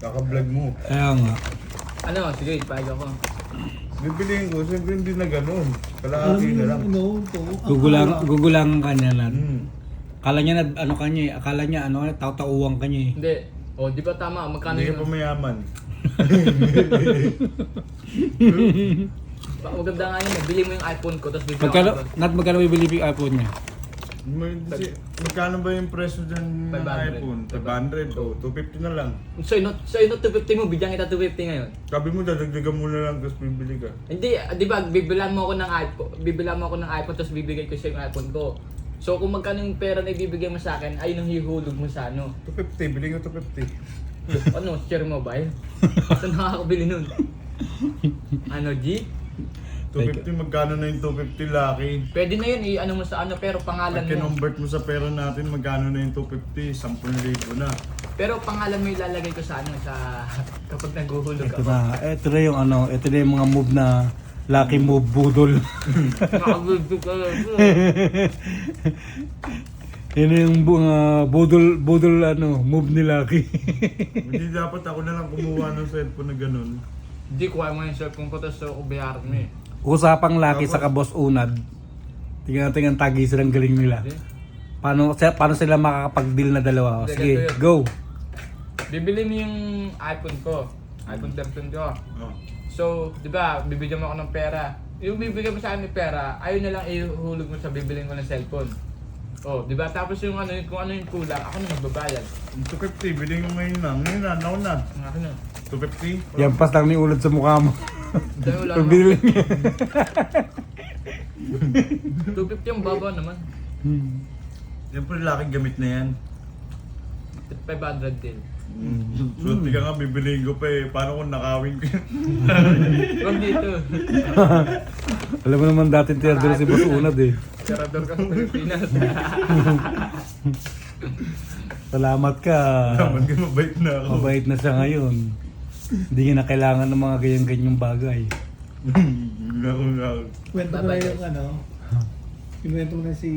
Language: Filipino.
Kaka-vlog mo. Kaya nga. Ano, sige, ipahig ako. Bibiliin ko, siyempre hindi na ganun. Kalahati na lang. Gugulang ka niya na. Hmm. Akala niya taw-tauwang ka niya eh. Hindi. O, di ba tama? Magkano Hindi ka pa yun? mayaman. Maganda nga yun. Bili mo yung iPhone ko, tapos bibili ako. Magkano bibili yung iPhone niya? Magkano ba yung presyo dyan ng 500. iPhone? 500 o 250 na lang. So, yun 250 mo, bigyan kita 250 ngayon. Sabi mo, dadagdagan mo na lang tapos bibili ka. Hindi, di ba, bibilan mo ako ng iPhone, tapos bibigay ko siya yung iPhone ko. So, kung magkano yung pera na ibibigay mo sa akin, ayun ang hihulog mo sa ano. 250, bili ko 250. Ano, share mobile? Saan nakakabili nun? Ano, G? 250, magkano na yung 250 laki? Pwede na yun, i-ano mo sa ano, pero pangalan Pag mo. kinonvert mo sa pera natin, magkano na yung 250? 10,000 na. Pero pangalan mo ilalagay ko sa ano, sa kapag naghuhulog Ito ako. ito na yung ito na yung mga move na lucky move budol. Nakabulog ka lang. Yun yung budol move ni Lucky. Hindi dapat ako na lang kumuha ng cellphone na ganun. Hindi, kuha mo yung cellphone ko, tapos so, ubiharan mo eh. Usapang Lucky sa Boss Unad. Tingnan natin ang tagi silang galing nila. Hindi. Paano sila makakapag-deal na dalawa? O, Hindi, sige, ganito yun. go. Bibili mo yung iPhone ko. iPhone 13 ko. Oh. So, di ba, bibigyan mo ako ng pera. Yung bibigyan mo sa akin ng pera, ayun na lang ihulog mo sa bibilin ko ng cellphone. Oh, di ba? Tapos yung ano, kung ano yung kulang, ako na magbabayad. Yung 250, bili ko ngayon na. Ngayon na, now na. Ang akin na. 250? Yan pas lang ni ulad sa mukha mo. Dahil wala Pagbili naman. niya. 250 yung baba naman. Siyempre, laking gamit na yan. 500 din. So, ka nga, bibiliin ko pa eh. Paano kung nakawin ko yun? Huwag dito. Alam mo naman dati tiyador si Boss Unad eh. Tirador ka sa Pilipinas. Salamat ka. Naman ka, mabait na ako. Mabait na siya ngayon. Hindi niya na kailangan ng mga ganyan-ganyang bagay. Ako. Kwento ko na yung ano, kinuwento ko na si